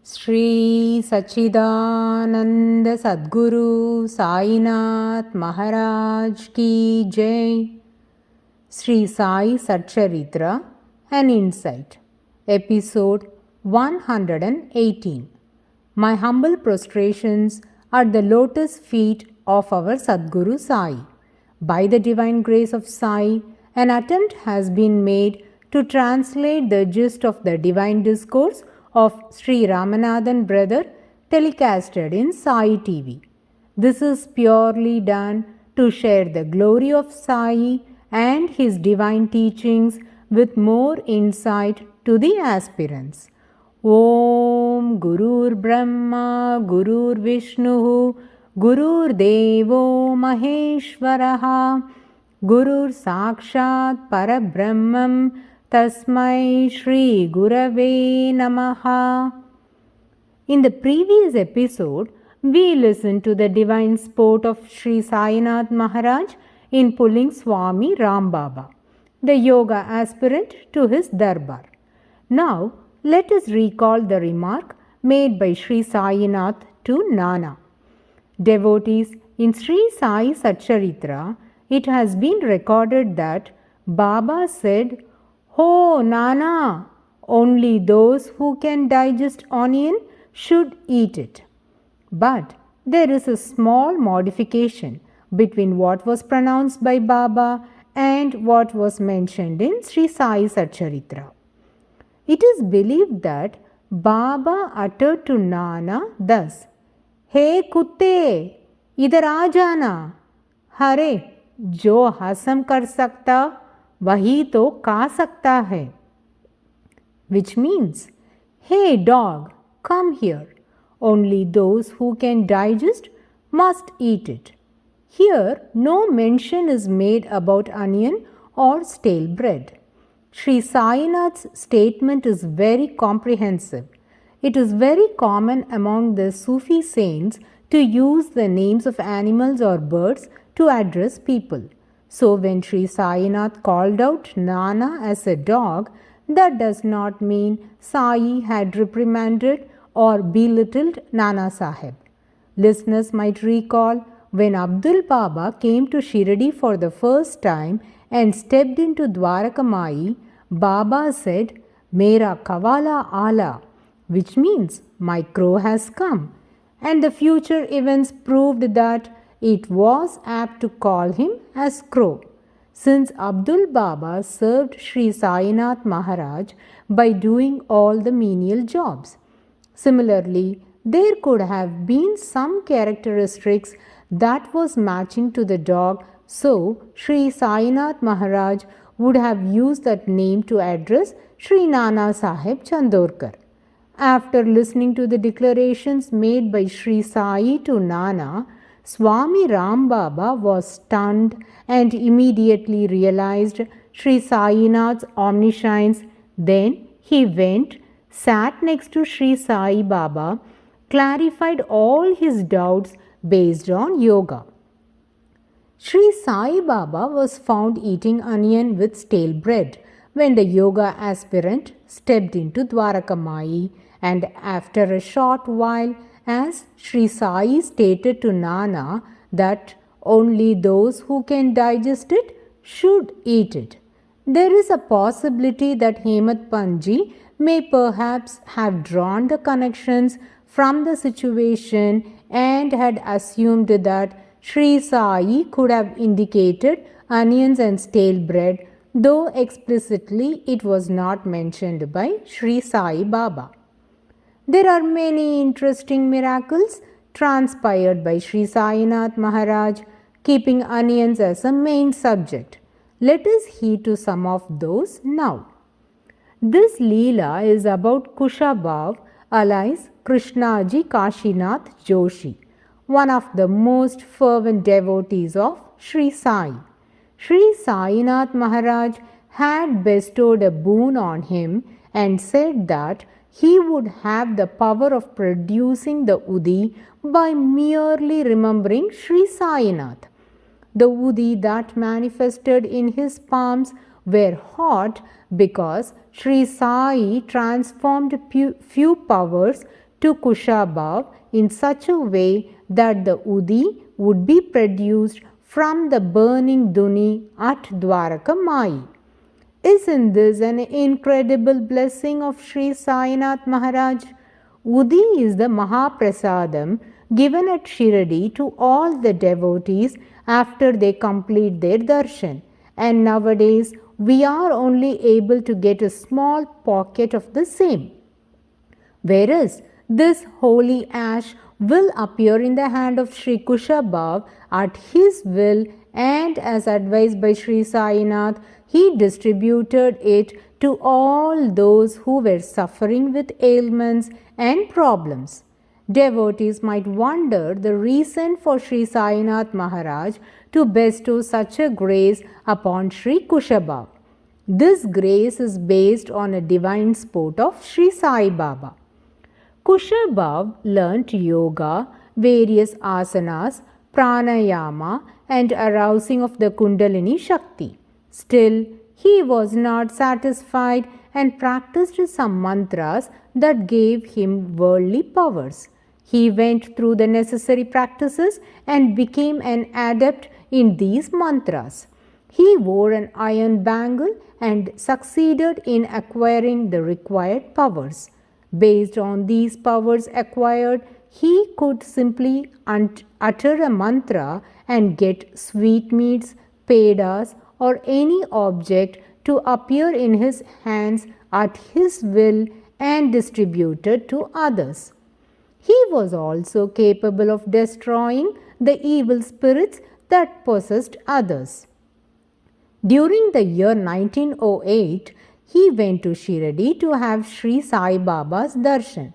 Sri Sachidananda Sadguru Sainath Maharaj Ki Jai. Sri Sai Satcharitra, an Insight, Episode 118. My humble prostrations at the lotus feet of our Sadguru Sai. By the divine grace of Sai, an attempt has been made to translate the gist of the divine discourse of Sri Ramanathan Brother telecasted in Sai TV. This is purely done to share the glory of Sai and his divine teachings with more insight to the aspirants. Om Gurur Brahma Gurur Vishnu Gurur Devo Maheshwaraha Gurur Sakshat Parabrahmam Tasmai Shri Gurave Namaha. In the previous episode, we listened to the divine sport of Sri Sainath Maharaj in pulling Swami Ram Baba, the yoga aspirant, to his darbar. Now, let us recall the remark made by Sri Sainath to Nana. Devotees, in Sri Sai Satcharitra, it has been recorded that Baba said, "Oh Nana, only those who can digest onion should eat it." But there is a small modification between what was pronounced by Baba and what was mentioned in Sri Sai Satcharitra. It is believed that Baba uttered to Nana thus, "Hey कुत्ते, इधर आ जाना, हरे जो हसम कर सकता वही तो खा सकता है," which means, "Hey dog, come here. Only those who can digest must eat it." Here, no mention is made about onion or stale bread. Sri Sainath's statement is very comprehensive. It is very common among the Sufi saints to use the names of animals or birds to address people. So, when Sri Sainath called out Nana as a dog, that does not mean Sai had reprimanded or belittled Nana Sahib. Listeners might recall when Abdul Baba came to Shirdi for the first time and stepped into Dwarakamai, Baba said, "Mera Kavala Ala," which means, "My crow has come." And the future events proved that it was apt to call him as crow, since Abdul Baba served Sri Sainath Maharaj by doing all the menial jobs. Similarly, there could have been some characteristics that was matching to the dog, so Sri Sainath Maharaj would have used that name to address Sri Nana Sahib Chandorkar. After listening to the declarations made by Sri Sai to Nana, Swami Ram Baba was stunned and immediately realized Sri Sainath's omniscience. Then he went, sat next to Sri Sai Baba, clarified all his doubts based on yoga. Sri Sai Baba was found eating onion with stale bread when the yoga aspirant stepped into Dwarakamai, and after a short while, as Sri Sai stated to Nana that only those who can digest it should eat it. There is a possibility that Hemat Panji may perhaps have drawn the connections from the situation and had assumed that Sri Sai could have indicated onions and stale bread, though explicitly it was not mentioned by Sri Sai Baba. There are many interesting miracles transpired by Sri Sainath Maharaj, keeping onions as a main subject. Let us heed to some of those now. This Leela is about Kushabhav, alias Krishnaji Kashinath Joshi, one of the most fervent devotees of Sri Sai. Sri Sainath Maharaj had bestowed a boon on him and said that he would have the power of producing the Udi by merely remembering Sri Sainath. The Udi that manifested in his palms were hot because Sri Sai transformed few powers to Kushabhav in such a way that the Udi would be produced from the burning Duni at Dwaraka Mai. Isn't this an incredible blessing of Sri Sainath Maharaj? Udi is the Mahaprasadam given at Shiradi to all the devotees after they complete their darshan, and nowadays we are only able to get a small pocket of the same. Whereas this holy ash will appear in the hand of Sri Kushabhav at his will, and as advised by Sri Sainath, he distributed it to all those who were suffering with ailments and problems. Devotees might wonder the reason for Sri Sainath Maharaj to bestow such a grace upon Sri Kushabhav. This grace is based on a divine sport of Sri Sai Baba. Kushabhav learnt yoga, various asanas, pranayama, and arousing of the Kundalini Shakti. Still, he was not satisfied and practiced some mantras that gave him worldly powers. He went through the necessary practices and became an adept in these mantras. He wore an iron bangle and succeeded in acquiring the required powers. Based on these powers acquired, he could simply utter a mantra and get sweetmeats, pedas, or any object to appear in his hands at his will and distributed to others. He was also capable of destroying the evil spirits that possessed others. During the year 1908, he went to Shiradi to have Sri Sai Baba's darshan.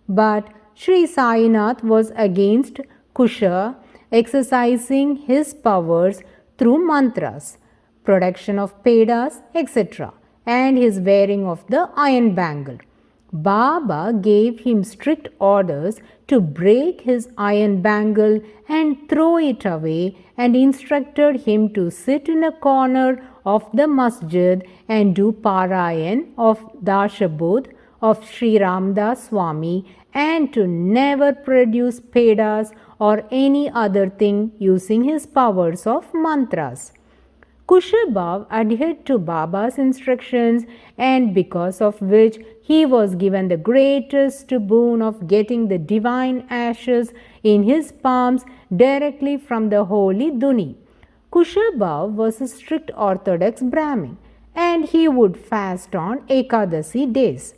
But Sri Sainath was against Kusha exercising his powers through mantras, production of pedas, etc., and his wearing of the iron bangle. Baba gave him strict orders to break his iron bangle and throw it away, and instructed him to sit in a corner of the masjid and do Parayan of Dashabodh of Sri Ramdas Swami, and to never produce pedas or any other thing using his powers of mantras. Kushabhav adhered to Baba's instructions, and because of which he was given the greatest boon of getting the divine ashes in his palms directly from the holy Duni. Kushabhav was a strict orthodox Brahmin, and he would fast on Ekadasi days.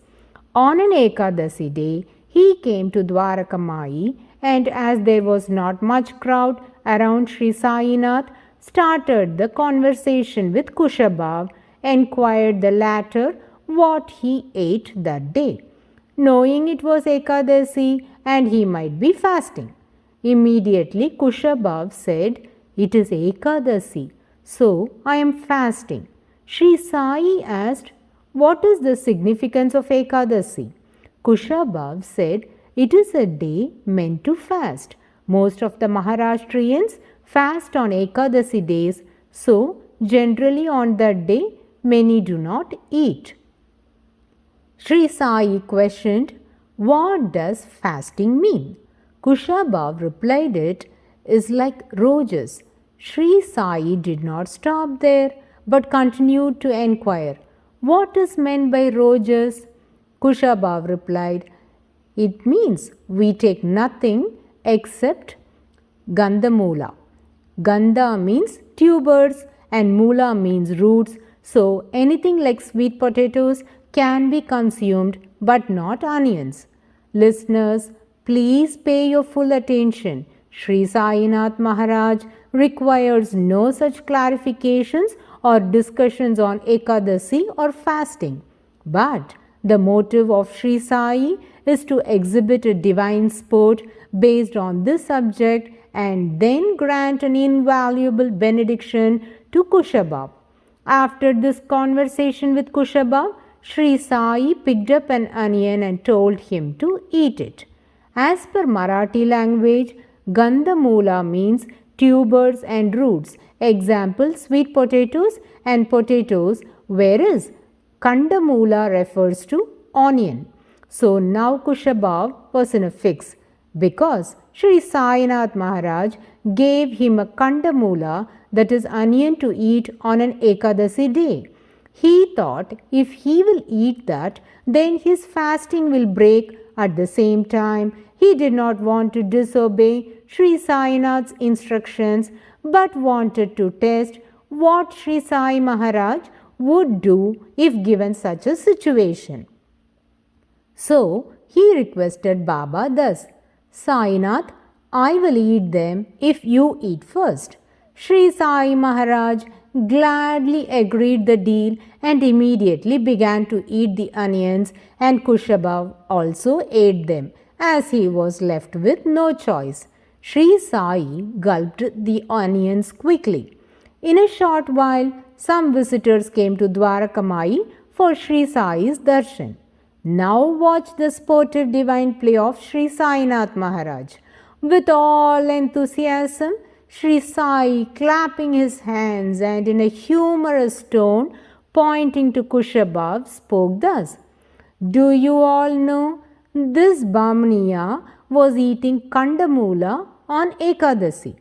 On an Ekadasi day, he came to Dwaraka Mai, and as there was not much crowd around Sri Sainath, started the conversation with Kushabhav, enquired the latter what he ate that day, knowing it was Ekadasi and he might be fasting. Immediately Kushabhav said, "It is Ekadasi, so I am fasting." Sri Sai asked, "What is the significance of Ekadasi?" Kushabhav said, "It is a day meant to fast. Most of the Maharashtrians fast on Ekadasi days, so generally on that day many do not eat." Sri Sai questioned, "What does fasting mean?" Kushabhav replied, "It is like roses." Sri Sai did not stop there but continued to enquire, "What is meant by roses?" Kushabhav replied, "It means we take nothing except Gandhamula. Gandha means tubers and Mula means roots, so anything like sweet potatoes can be consumed but not onions." Listeners, please pay your full attention. Sri Sainath Maharaj requires no such clarifications or discussions on Ekadasi or fasting. But the motive of Sri Sai is to exhibit a divine sport based on this subject and then grant an invaluable benediction to Kushabhav. After this conversation with Kushabhav, Sri Sai picked up an onion and told him to eat it. As per Marathi language, Gandhamula means tubers and roots. Example, sweet potatoes and potatoes, whereas Kandamula refers to onion. So now Kushabhav was in a fix because Sri Sainath Maharaj gave him a kandamula, that is onion, to eat on an Ekadasi day. He thought if he will eat that, then his fasting will break. At the same time, he did not want to disobey Sri Sainath's instructions but wanted to test what Sri Sai Maharaj would do if given such a situation. So he requested Baba thus, Sainath, I will eat them if you eat first. Sri Sai Maharaj gladly agreed the deal and immediately began to eat the onions, and Kushabhav also ate them as he was left with no choice. Sri Sai gulped the onions quickly. In a short while, some visitors came to Dwarakamai for Sri Sai's darshan. Now watch the sportive divine play of Sri Sainath Maharaj. With all enthusiasm, Sri Sai, clapping his hands and in a humorous tone, pointing to Kushabhav, spoke thus. Do you all know this Bamniya was eating Kandamula on Ekadasi?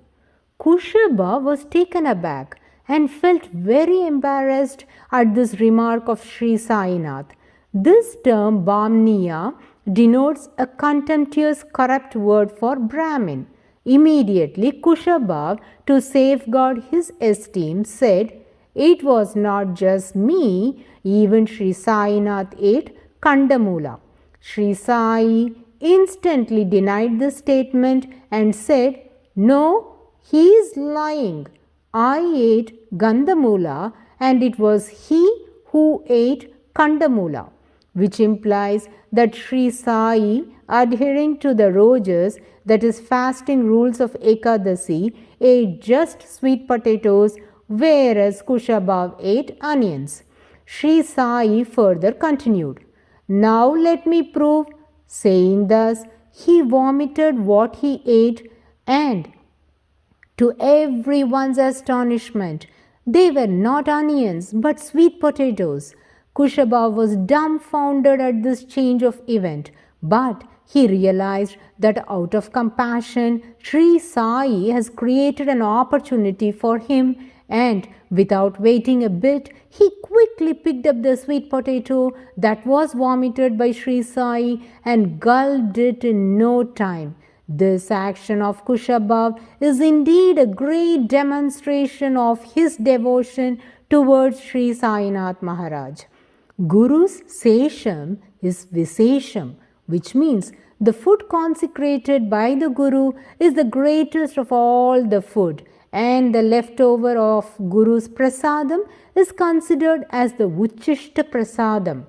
Kushabhav was taken aback and felt very embarrassed at this remark of Sri Sainath. This term Bamniya denotes a contemptuous, corrupt word for Brahmin. Immediately Kushabhav, to safeguard his esteem, said, It was not just me, even Sri Sainath ate Kandamula. Sri Sai instantly denied this statement and said, No, he is lying. I ate Gandamula and it was he who ate Kandamula, which implies that Sri Sai, adhering to the rojas, that is fasting rules of Ekadasi, ate just sweet potatoes, whereas Kushabhav ate onions. Sri Sai further continued, Now let me prove. Saying thus, he vomited what he ate, and to everyone's astonishment, they were not onions but sweet potatoes. Kushabhav was dumbfounded at this change of event, but he realized that out of compassion, Sri Sai has created an opportunity for him, and without waiting a bit, he quickly picked up the sweet potato that was vomited by Sri Sai and gulped it in no time. This action of Kushabhav is indeed a great demonstration of his devotion towards Sri Sainath Maharaj. Guru's sesham is visesham, which means the food consecrated by the Guru is the greatest of all the food, and the leftover of Guru's prasadam is considered as the Uchishta prasadam.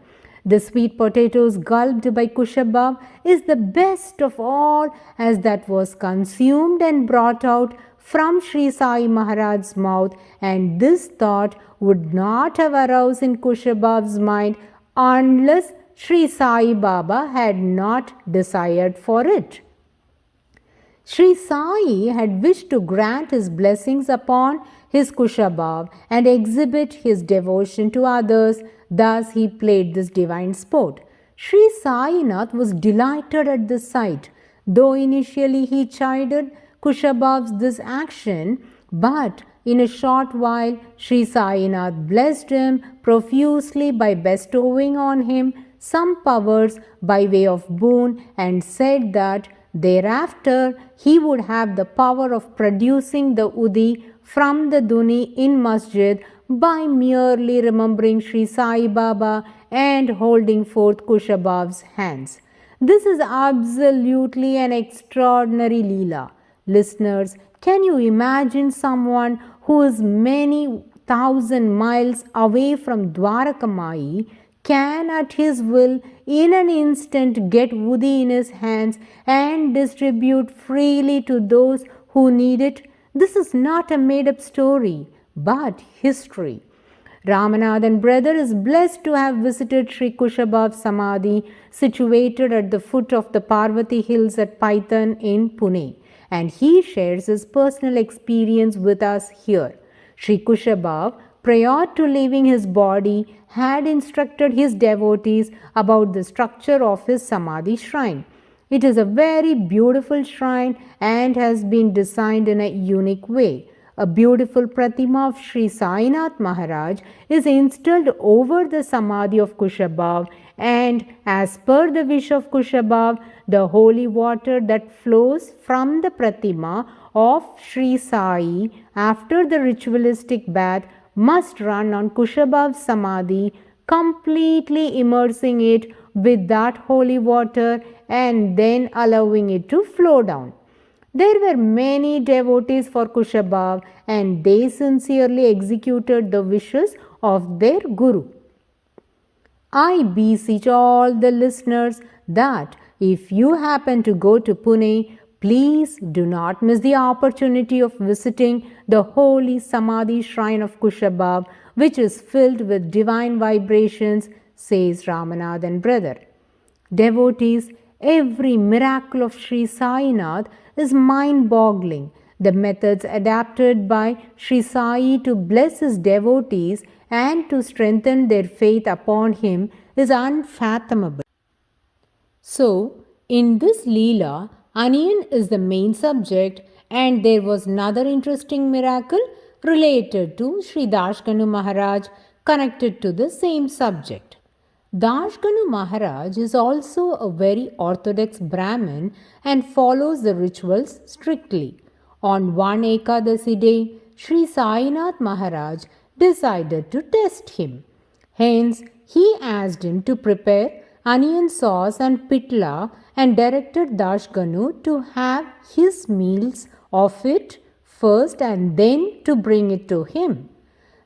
The sweet potatoes gulped by Kushabhav is the best of all, as that was consumed and brought out from Sri Sai Maharaj's mouth, and this thought would not have aroused in Kushabhav's mind unless Sri Sai Baba had not desired for it. Sri Sai had wished to grant his blessings upon his Kushabhav and exhibit his devotion to others. Thus he played this divine sport. Sri Sainath was delighted at this sight. Though initially he chided Kushabhav's this action, but in a short while Sri Sainath blessed him profusely by bestowing on him some powers by way of boon, and said that thereafter he would have the power of producing the Udi from the Duni in Masjid by merely remembering Sri Sai Baba and holding forth Kushabhav's hands. This is absolutely an extraordinary Leela. Listeners, can you imagine someone who is many thousand miles away from Dwarakamai can at his will in an instant get Udi in his hands and distribute freely to those who need it? This is not a made-up story, but history. Ramanathan brother is blessed to have visited Sri Kushabhav Samadhi, situated at the foot of the Parvati Hills at Paitan in Pune, and he shares his personal experience with us here. Sri Kushabhav prior to leaving his body, had instructed his devotees about the structure of his Samadhi shrine. It is a very beautiful shrine and has been designed in a unique way. A beautiful pratima of Sri Sainath Maharaj is installed over the Samadhi of Kushabhav, and as per the wish of Kushabhav, the holy water that flows from the pratima of Sri Sai after the ritualistic bath must run on Kushabhav's Samadhi, completely immersing it with that holy water and then allowing it to flow down. There were many devotees for Kushabhav, and they sincerely executed the wishes of their Guru. I beseech all the listeners that if you happen to go to Pune, please do not miss the opportunity of visiting the holy Samadhi shrine of Kushabhav, which is filled with divine vibrations, says Ramanathan brother. Devotees, every miracle of Sri Sainath is mind-boggling. The methods adapted by Sri Sai to bless his devotees and to strengthen their faith upon him is unfathomable. So, in this Leela, onion is the main subject, and there was another interesting miracle related to Sri Dashganu Maharaj connected to the same subject. Dashganu Maharaj is also a very orthodox Brahmin and follows the rituals strictly. On one Ekadasi day, Sri Sainath Maharaj decided to test him. Hence, he asked him to prepare onion sauce and pitla and directed Dashganu to have his meals of it first and then to bring it to him.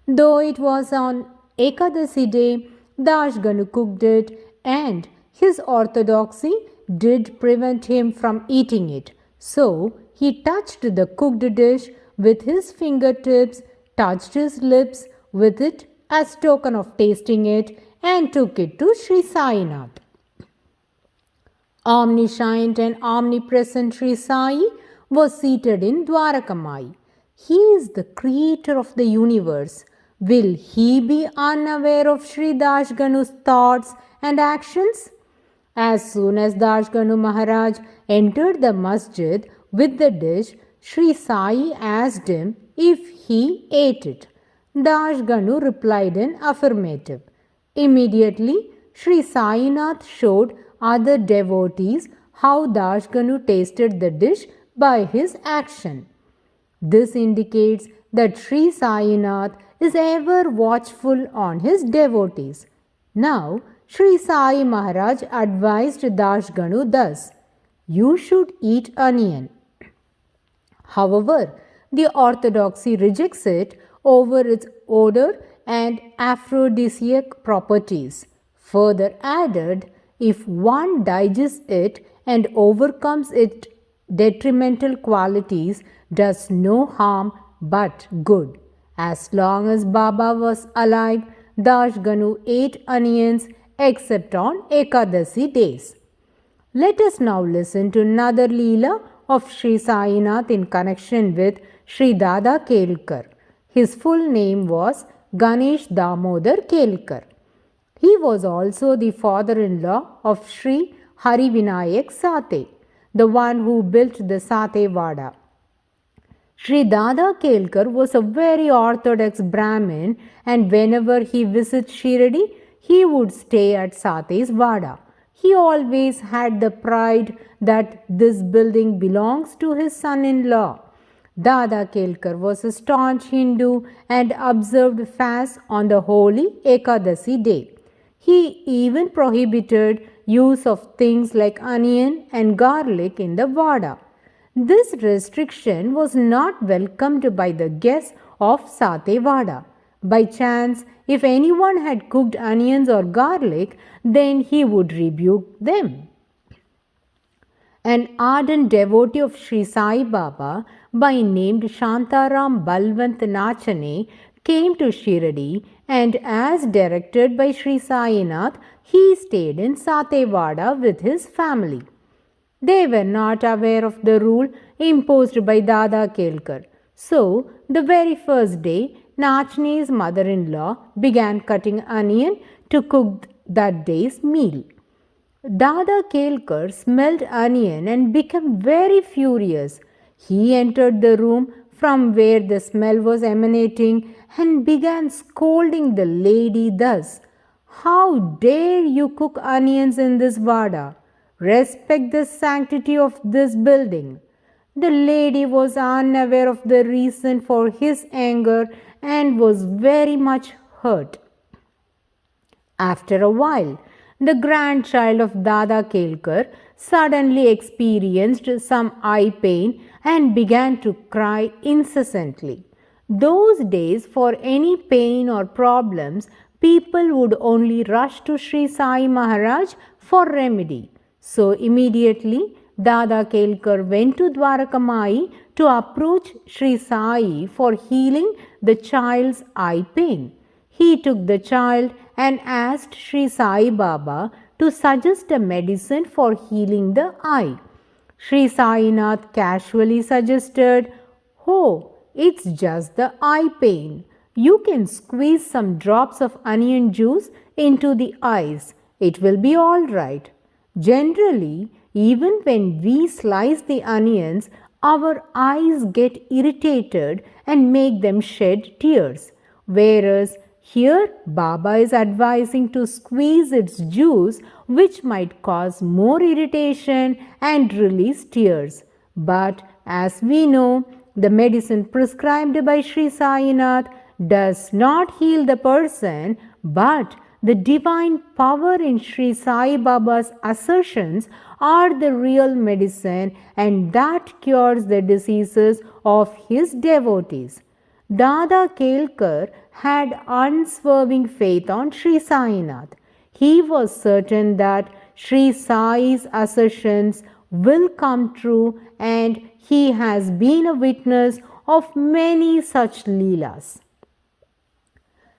Though it was on Ekadasi day, Dashganu cooked it, and his orthodoxy did prevent him from eating it. So he touched the cooked dish with his fingertips, touched his lips with it as token of tasting it, and took it to Sri Sainath. Omniscient and omnipresent Sri Sai was seated in Dwarakamai. He is the creator of the universe. Will he be unaware of Sri Dashganu's thoughts and actions? As soon as Dashganu Maharaj entered the masjid with the dish, Sri Sai asked him if he ate it. Dashganu replied in affirmative. Immediately, Sri Sainath showed other devotees how Dashganu tasted the dish by his action. This indicates that Sri Sainath is ever watchful on his devotees. Now, Sri Sai Maharaj advised Dashganu thus: "You should eat onion." However, the orthodoxy rejects it over its odor and aphrodisiac properties. Further added, if one digests it and overcomes its detrimental qualities, does no harm but good. As long as Baba was alive, Dashganu ate onions except on Ekadasi days. Let us now listen to another Leela of Sri Sainath in connection with Sri Dada Kelkar. His full name was Ganesh Damodar Kelkar. He was also the father-in-law of Sri Hari Vinayak Sate, the one who built the Sate Vada. Sri Dada Kelkar was a very orthodox Brahmin, and whenever he visits Shirdi, he would stay at Sate's Vada. He always had the pride that this building belongs to his son-in-law. Dada Kelkar was a staunch Hindu and observed fast on the holy Ekadasi day. He even prohibited use of things like onion and garlic in the Vada. This restriction was not welcomed by the guests of Sate Vada. By chance, if anyone had cooked onions or garlic, then he would rebuke them. An ardent devotee of Sri Sai Baba by name Shantaram Balwant Nachane came to Shirdi, and as directed by Sri Sainath, he stayed in Satevada with his family. They were not aware of the rule imposed by Dada Kelkar. So, the very first day, Nachne's mother-in-law began cutting onion to cook that day's meal. Dada Kelkar smelled onion and became very furious. He entered the room from where the smell was emanating and began scolding the lady thus: "How dare you cook onions in this vada? Respect the sanctity of this building." The lady was unaware of the reason for his anger and was very much hurt. After a while, the grandchild of Dada Kelkar suddenly experienced some eye pain and began to cry incessantly. Those days, for any pain or problems, people would only rush to Sri Sai Maharaj for remedy. So immediately, Dada Kelkar went to Dwarakamai to approach Sri Sai for healing the child's eye pain. He took the child and asked Sri Sai Baba to suggest a medicine for healing the eye. Sri Sainath casually suggested, "Oh, it's just the eye pain. You can squeeze some drops of onion juice into the eyes. It will be all right." Generally, even when we slice the onions, our eyes get irritated and make them shed tears. Whereas here Baba is advising to squeeze its juice, which might cause more irritation and release tears. But as we know, the medicine prescribed by Sri Sainath does not heal the person, but the divine power in Sri Sai Baba's assertions are the real medicine, and that cures the diseases of his devotees. Dada Kelkar had unswerving faith on Sri Sainath. He was certain that Sri Sai's assertions will come true, and he has been a witness of many such leelas.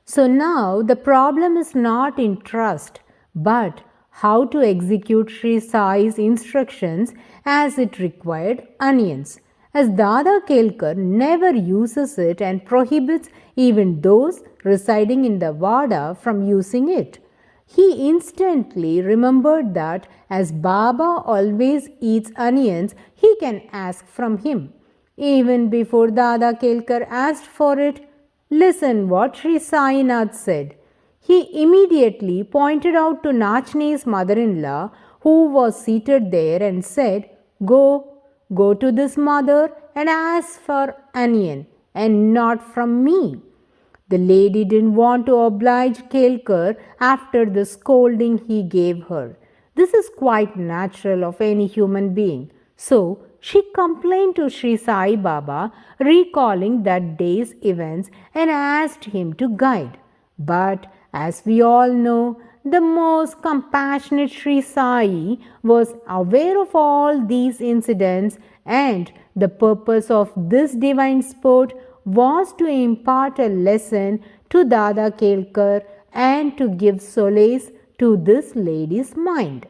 So now the problem is not in trust, but how to execute Sri Sai's instructions as it required onions, as Dada Kelkar never uses it and prohibits even those residing in the Vada from using it. He instantly remembered that as Baba always eats onions, he can ask from him. Even before Dada Kelkar asked for it, listen what Sri Sainath said. He immediately pointed out to Nachne's mother-in-law, who was seated there, and said, Go to this mother and ask for onion, and not from me." The lady didn't want to oblige Kelkar after the scolding he gave her. This is quite natural of any human being. So she complained to Sri Sai Baba, recalling that day's events, and asked him to guide. But as we all know, the most compassionate Sri Sai was aware of all these incidents, and the purpose of this divine sport was to impart a lesson to Dada Kelkar and to give solace to this lady's mind.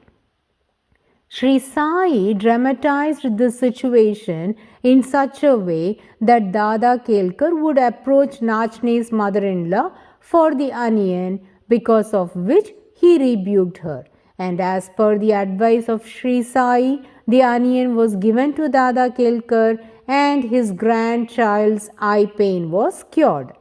Sri Sai dramatized this situation in such a way that Dada Kelkar would approach Nachne's mother-in-law for the onion, because of which he rebuked her. And as per the advice of Sri Sai, the onion was given to Dada Kelkar and his grandchild's eye pain was cured.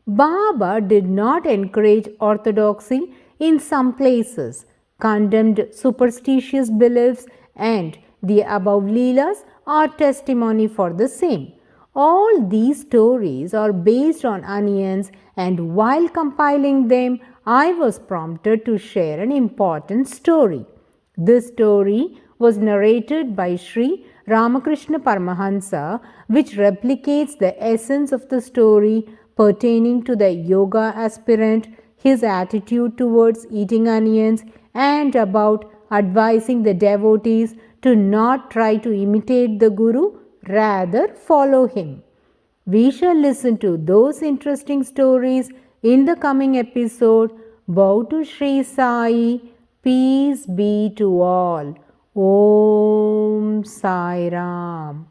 Baba did not encourage orthodoxy in some places, condemned superstitious beliefs, and the above leelas are testimony for the same. All these stories are based on onions, and while compiling them, I was prompted to share an important story. This story was narrated by Sri Ramakrishna Paramahansa, which replicates the essence of the story pertaining to the yoga aspirant, his attitude towards eating onions, and about advising the devotees to not try to imitate the Guru, rather follow him. We shall listen to those interesting stories in the coming episode. Bow to Sri Sai. Peace be to all. Om Sai Ram.